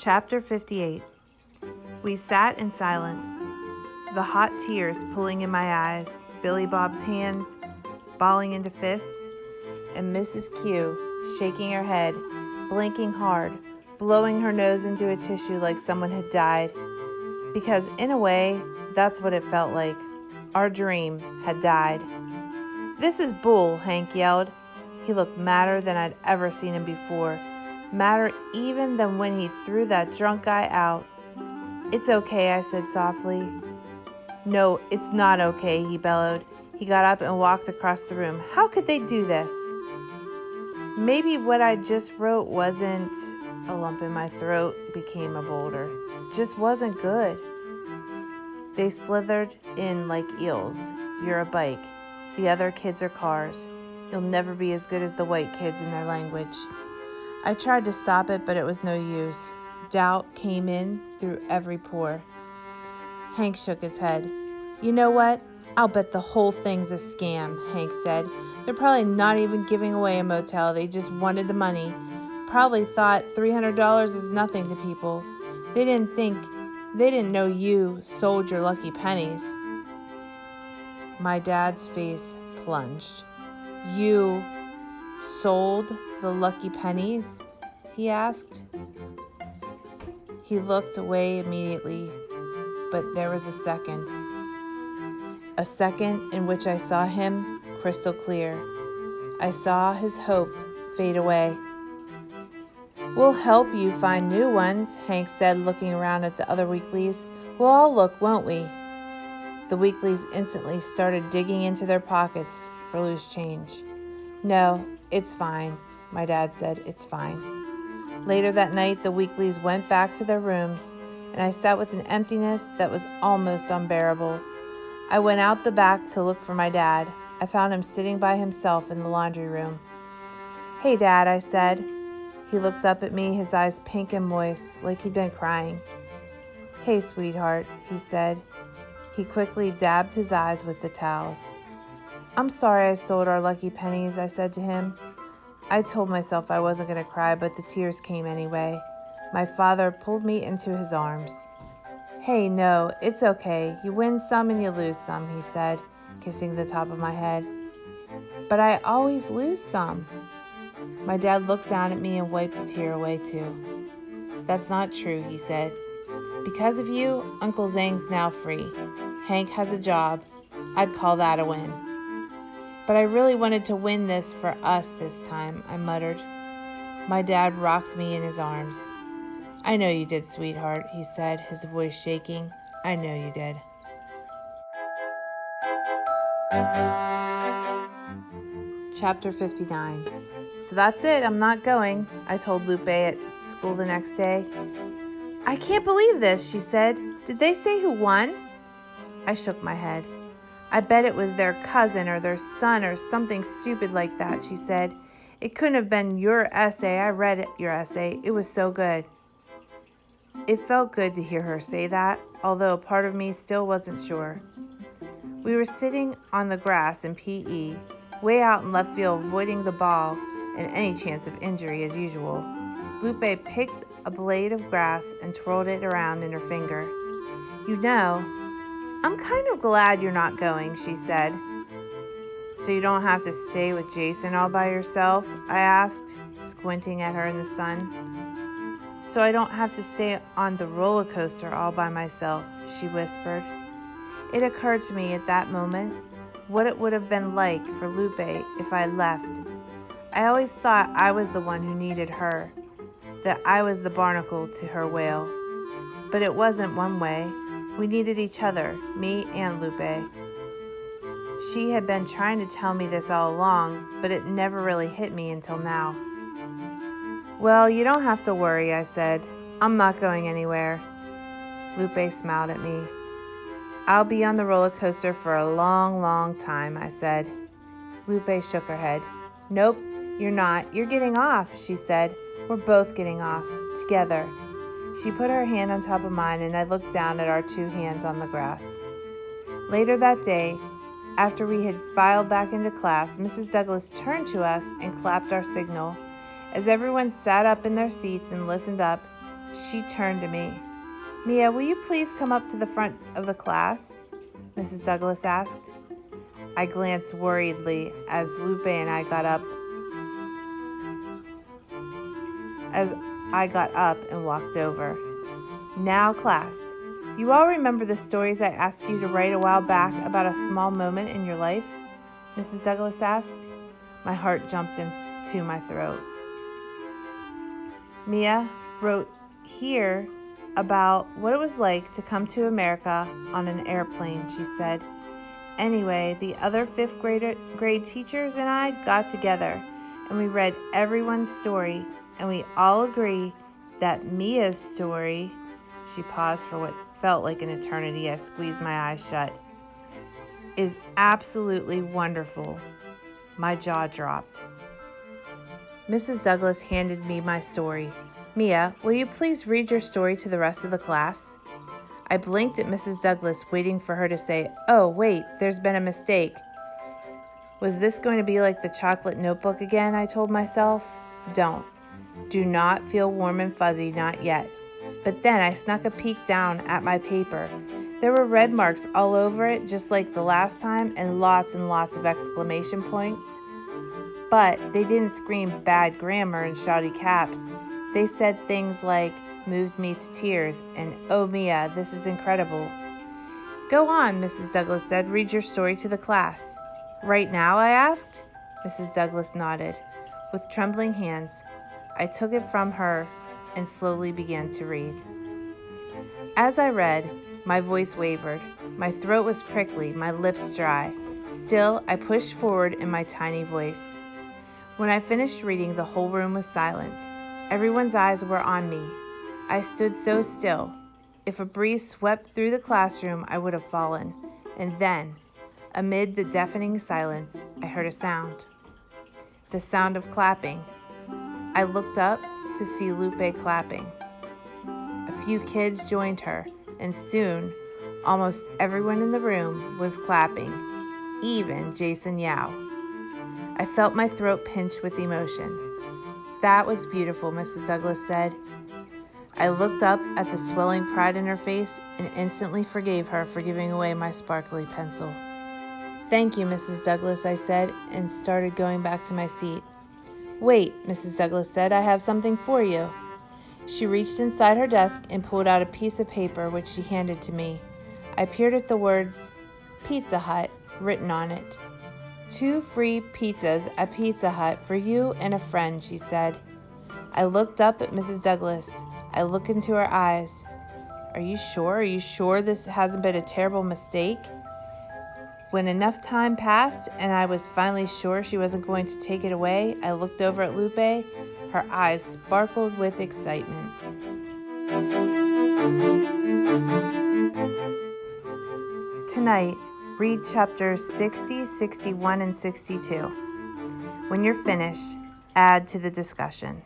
Chapter 58. We sat in silence, the hot tears pulling in my eyes, Billy Bob's hands balling into fists, and Mrs. Q shaking her head, blinking hard, blowing her nose into a tissue like someone had died. Because in a way, that's what it felt like. Our dream had died. "This is bull," Hank yelled. He looked madder than I'd ever seen him before, madder even than when he threw that drunk guy out. "It's okay," I said softly. "No, it's not okay," he bellowed. He got up and walked across the room. "How could they do this?" Maybe what I just wrote wasn't... A lump in my throat became a boulder. Just wasn't good. They slithered in like eels. "You're a bike. The other kids are cars. You'll never be as good as the white kids in their language." I tried to stop it, but it was no use. Doubt came in through every pore. Hank shook his head. "You know what? I'll bet the whole thing's a scam," Hank said. "They're probably not even giving away a motel. They just wanted the money. Probably thought $300 is nothing to people. They didn't know you sold your lucky pennies." My dad's face plunged. "You sold the lucky pennies?" he asked. He looked away immediately, but there was a second in which I saw him crystal clear. I saw his hope fade away. "We'll help you find new ones," Hank said, looking around at the other weeklies. "We'll all look, won't we?" The weeklies instantly started digging into their pockets for loose change. "No, it's fine," my dad said. "It's fine." Later that night, the weeklies went back to their rooms, and I sat with an emptiness that was almost unbearable. I went out the back to look for my dad. I found him sitting by himself in the laundry room. "Hey, Dad," I said. He looked up at me, his eyes pink and moist, like he'd been crying. "Hey, sweetheart," he said. He quickly dabbed his eyes with the towels. "I'm sorry I sold our lucky pennies," I said to him. I told myself I wasn't going to cry, but the tears came anyway. My father pulled me into his arms. "Hey, no, it's okay. You win some and you lose some," he said, kissing the top of my head. "But I always lose some." My dad looked down at me and wiped a tear away too. "That's not true," he said. "Because of you, Uncle Zhang's now free. Hank has a job. I'd call that a win." "But I really wanted to win this for us this time," I muttered. My dad rocked me in his arms. "I know you did, sweetheart," he said, his voice shaking. "I know you did." Chapter 59. "So that's it, I'm not going," I told Lupe at school the next day. "I can't believe this," she said. "Did they say who won?" I shook my head. "I bet it was their cousin or their son or something stupid like that," she said. "It couldn't have been your essay. I read your essay. It was so good." It felt good to hear her say that, although part of me still wasn't sure. We were sitting on the grass in PE, way out in left field, avoiding the ball and any chance of injury as usual. Lupe picked a blade of grass and twirled it around in her finger. "You know, I'm kind of glad you're not going," she said. "So you don't have to stay with Jason all by yourself?" I asked, squinting at her in the sun. "So I don't have to stay on the roller coaster all by myself," she whispered. It occurred to me at that moment what it would have been like for Lupe if I left. I always thought I was the one who needed her, that I was the barnacle to her whale. But it wasn't one way. We needed each other, me and Lupe. She had been trying to tell me this all along, but it never really hit me until now. "Well, you don't have to worry," I said. "I'm not going anywhere." Lupe smiled at me. "I'll be on the roller coaster for a long, long time," I said. Lupe shook her head. "Nope, you're not. You're getting off," she said. "We're both getting off, together." She put her hand on top of mine, and I looked down at our two hands on the grass. Later that day, after we had filed back into class, Mrs. Douglas turned to us and clapped our signal. As everyone sat up in their seats and listened up, She turned to me. Mia, will you please come up to the front of the class? Mrs. Douglas asked. I glanced worriedly as Lupe and I got up and walked over. Now, class, you all remember the stories I asked you to write a while back about a small moment in your life? Mrs. Douglas asked. My heart jumped into my throat. Mia wrote here about what it was like to come to America on an airplane, she said. Anyway, the other fifth grade teachers and I got together and we read everyone's story, and we all agree that Mia's story, she paused for what felt like an eternity. I squeezed my eyes shut, is absolutely wonderful. My jaw dropped. Mrs. Douglas handed me my story. Mia, will you please read your story to the rest of the class? I blinked at Mrs. Douglas, waiting for her to say, oh, wait, there's been a mistake. Was this going to be like the chocolate notebook again, I told myself? Don't. Do not feel warm and fuzzy, not yet. But then I snuck a peek down at my paper. There were red marks all over it, just like the last time, and lots of exclamation points. But they didn't scream bad grammar in shouty caps. They said things like, moved me to tears, and oh Mia, this is incredible. Go on, Mrs. Douglas said, read your story to the class. Right now, I asked. Mrs. Douglas nodded. With trembling hands, I took it from her and slowly began to read. As I read, my voice wavered. My throat was prickly, my lips dry. Still, I pushed forward in my tiny voice. When I finished reading, the whole room was silent. Everyone's eyes were on me. I stood so still. If a breeze swept through the classroom, I would have fallen. And then, amid the deafening silence, I heard a sound. The sound of clapping. I looked up to see Lupe clapping. A few kids joined her, and soon, almost everyone in the room was clapping, even Jason Yao. I felt my throat pinch with emotion. That was beautiful, Mrs. Douglas said. I looked up at the swelling pride in her face and instantly forgave her for giving away my sparkly pencil. Thank you, Mrs. Douglas, I said, and started going back to my seat. Wait, Mrs. Douglas said, I have something for you. She reached inside her desk and pulled out a piece of paper which she handed to me. I peered at the words, Pizza Hut, written on it. 2 free pizzas at Pizza Hut for you and a friend, she said. I looked up at Mrs. Douglas. I looked into her eyes. Are you sure? Are you sure this hasn't been a terrible mistake? When enough time passed and I was finally sure she wasn't going to take it away, I looked over at Lupe. Her eyes sparkled with excitement. Tonight, read chapters 60, 61, and 62. When you're finished, add to the discussion.